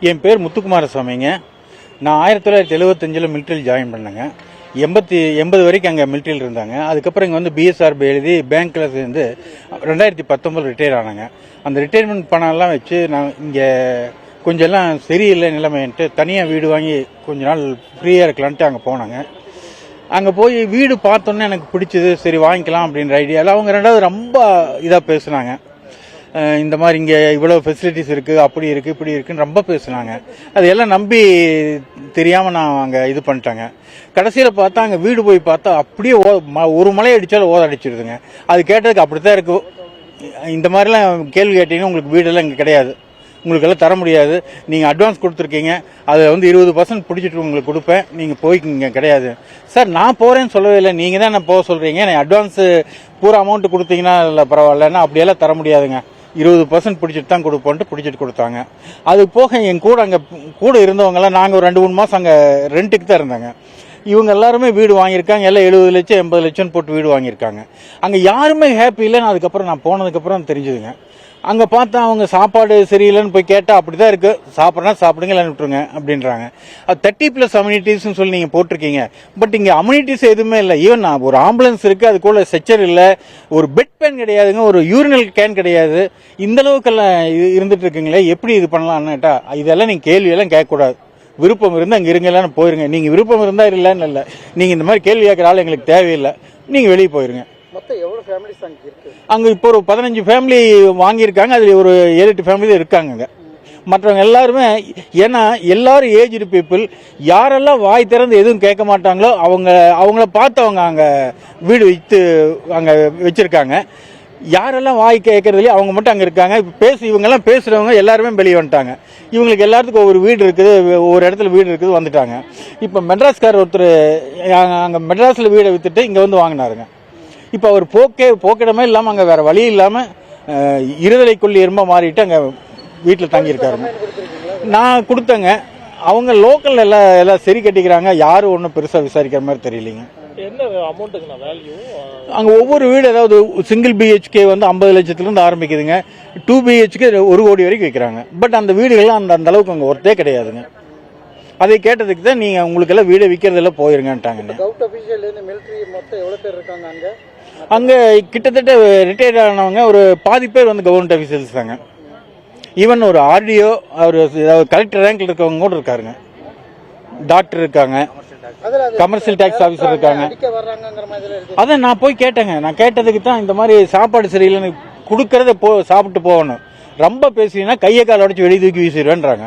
என் பேர் முத்துக்குமாரசாமிங்க. நான் 1975 மிலிட்ரியில் ஜாயின் பண்ணேங்க. 80 வரைக்கும் அங்கே மிலிட்ரியில் இருந்தாங்க. அதுக்கப்புறம் இங்கே வந்து பிஎஸ்ஆர்பி எழுதி பேங்க்கில் சேர்ந்து 2019 ரிட்டையர் ஆனாங்க. அந்த ரிட்டையர்மெண்ட் பணம்லாம் வச்சு நான் இங்கே கொஞ்சம் எல்லாம் சரியில்லை நிலைமைன்ட்டு தனியாக வீடு வாங்கி கொஞ்ச நாள் ஃப்ரீயாக இருக்கலான்ட்டு அங்கே போனாங்க. அங்கே போய் வீடு பார்த்தோன்னே எனக்கு பிடிச்சது, சரி வாங்கிக்கலாம் அப்படின்ற ஐடியாவில் அவங்க ரெண்டாவது ரொம்ப இதாக பேசுனாங்க. இந்த மாதிரி இங்கே இவ்வளோ ஃபெசிலிட்டிஸ் இருக்குது, அப்படி இருக்குது, இப்படி இருக்குன்னு ரொம்ப பேசுனாங்க. அது எல்லாம் நம்பி தெரியாமல் நான் அங்கே இது பண்ணிட்டேங்க. கடைசியில் பார்த்தா அங்கே வீடு போய் பார்த்தா அப்படியே ஒரு மலை அடித்தாலும் அடிச்சிடுதுங்க. அது கேட்டதுக்கு அப்படித்தான் இருக்கும். இந்த மாதிரிலாம் கேள்வி கேட்டீங்கன்னா உங்களுக்கு வீடெல்லாம் இங்கே கிடையாது, உங்களுக்கெல்லாம் தர முடியாது, நீங்கள் அட்வான்ஸ் கொடுத்துருக்கீங்க, அதில் வந்து 20% பிடிச்சிட்டு உங்களுக்கு கொடுப்பேன், நீங்கள் போய்க்கிங்க கிடையாது. சார் நான் போகிறேன்னு சொல்லவே இல்லை, நீங்கள் தான் என்ன போக சொல்கிறீங்க, நான் அட்வான்ஸு பூரா அமௌண்ட்டு கொடுத்தீங்கன்னா இல்லை பரவாயில்லன்னா அப்படியெல்லாம் தர முடியாதுங்க, 20% பிடிச்சிட்டு தான் கொடுப்போன்ட்டு பிடிச்சிட்டு கொடுத்தாங்க. அது போக என் கூட அங்கே கூட இருந்தவங்கெல்லாம் நாங்கள் ஒரு 2-3 மாதம் அங்கே ரெண்ட்டுக்கு தான் இருந்தாங்க. இவங்க எல்லாருமே வீடு வாங்கியிருக்காங்க, எல்லாம் 70 லட்சம் 80 லட்சம் போட்டு வீடு வாங்கியிருக்காங்க. அங்கே யாருமே ஹாப்பி இல்லைன்னு அதுக்கப்புறம் நான் போனதுக்கப்புறம் தெரிஞ்சுதுங்க. அங்கே பார்த்தா அவங்க சாப்பாடு சரியில்லைன்னு போய் கேட்டால் அப்படி தான் இருக்குது, சாப்பிட்றனா சாப்பிடுங்க இல்லைன்னு விட்டுருங்க அப்படின்றாங்க. அது 30+ அம்யூனிட்டிஸ்ன்னு சொல்லி நீங்கள் போட்டிருக்கீங்க, பட் இங்கே அம்யூனிட்டிஸ் எதுவுமே இல்லை. ஈவன் ஒரு ஆம்புலன்ஸ் இருக்குது, அதுக்குள்ள ஸ்ட்ரெச்சர் இல்லை, ஒரு பெட் பேன் கிடையாதுங்க, ஒரு யூரினல் கேன் கிடையாது. இந்த அளவுக்கெல்லாம் இருந்துட்டு இருக்குங்களே, எப்படி இது பண்ணலான்னு கேட்டா இதெல்லாம் நீங்கள் கேள்வியெல்லாம் கேட்கக்கூடாது, விருப்பம் இருந்தால் அங்கே இருங்கலான்னு போயிருங்க. நீங்கள் விருப்பம் இருந்தால் இல்லைன்னு இல்லை, நீங்கள் இந்த மாதிரி கேள்வி கேட்குற ஆள் எங்களுக்கு தேவையில்லை, நீங்கள் வெளியே போயிருங்க. மொத்தம் எவ்வளவு ஃபேமிலிஸ் அங்க இருக்கு? அங்க இப்போ ஒரு 15 ஃபேமிலி வாங்கியிருக்காங்க, அதுல ஒரு 7-8 ஃபேமிலி இருக்காங்க. மற்றவங்க எல்லாருமே, ஏன்னா எல்லாரும் ஏஜ்டு பீப்புள், யாரெல்லாம் வாய் திறந்து எதுவும் கேட்க மாட்டாங்களோ அவங்கள பார்த்து அவங்க அங்க வீடு வைத்து அங்க வச்சிருக்காங்க. யாரெல்லாம் வாய் கேட்கறதுலையே அவங்க மட்டும் அங்கே இருக்காங்க. இப்போ இவங்கெல்லாம் பேசுகிறவங்க எல்லாருமே வெளியே வந்துட்டாங்க. இவங்களுக்கு எல்லாத்துக்கும் ஒரு வீடு இருக்குது, ஒரு இடத்துல வீடு இருக்குது, வந்துட்டாங்க. இப்போ மெட்ராஸ்கார் ஒருத்தர் அங்கே மெட்ராஸில் வீடை விற்றுட்டு இங்கே வந்து வாங்கினாருங்க. இப்போ அவர் போக்கிடமே இல்லாமல் அங்கே வேறு வழி இல்லாமல் இருதலைக்குள்ளி எறும்ப மாறிட்டு அங்கே வீட்டில் தங்கியிருக்காருங்க. நான் கொடுத்தேங்க. அவங்க லோக்கல் எல்லாம் சரி கட்டிக்கிறாங்க, யாரும் ஒன்றும் பெருசாக விசாரிக்கிற மாதிரி தெரியலைங்க. என்ன அமௌண்ட்டுக்கு வேல்யூ? அங்கே ஒவ்வொரு வீடு, அதாவது சிங்கிள் பிஹெச்கே வந்து 50 லட்சத்துலேருந்து ஆரம்பிக்குதுங்க, 2 பிஹெச்கே 1 கோடி வரைக்கும் வைக்கிறாங்க. பட் அந்த வீடுகள்லாம் அந்த அளவுக்கு அங்கே ஒர்த்தே கிடையாதுங்க. அதை கேட்டதுக்கு தான் நீங்கள் உங்களுக்கெல்லாம் வீடை விற்கிறதெல்லாம் போயிருங்கன்ட்டாங்க. அங்கே கிட்டத்தட்ட ரிட்டையர்ட் ஆனவங்க ஒரு பாதி பேர் வந்து கவர்மெண்ட் ஆஃபீஸர்ஸ் தாங்க. ஈவன் ஒரு ஆர்டிஓ, அவர் கலெக்டர் ரேங்க்ல இருக்கவங்க கூட இருக்காருங்க, டாக்டர் இருக்காங்க, கமர்ஷியல் டாக்ஸ் ஆஃபீஸர் இருக்காங்க. அதான் நான் போய் கேட்டேங்க. நான் கேட்டதுக்கு தான் இந்த மாதிரி சாப்பாடு சரியில்லைன்னு கொடுக்கறத சாப்பிட்டு போகணும், ரொம்ப பேசுறீங்கன்னா கையை கால் உடச்சி வெளியே தூக்கி வீசிடுவேன்றாங்க.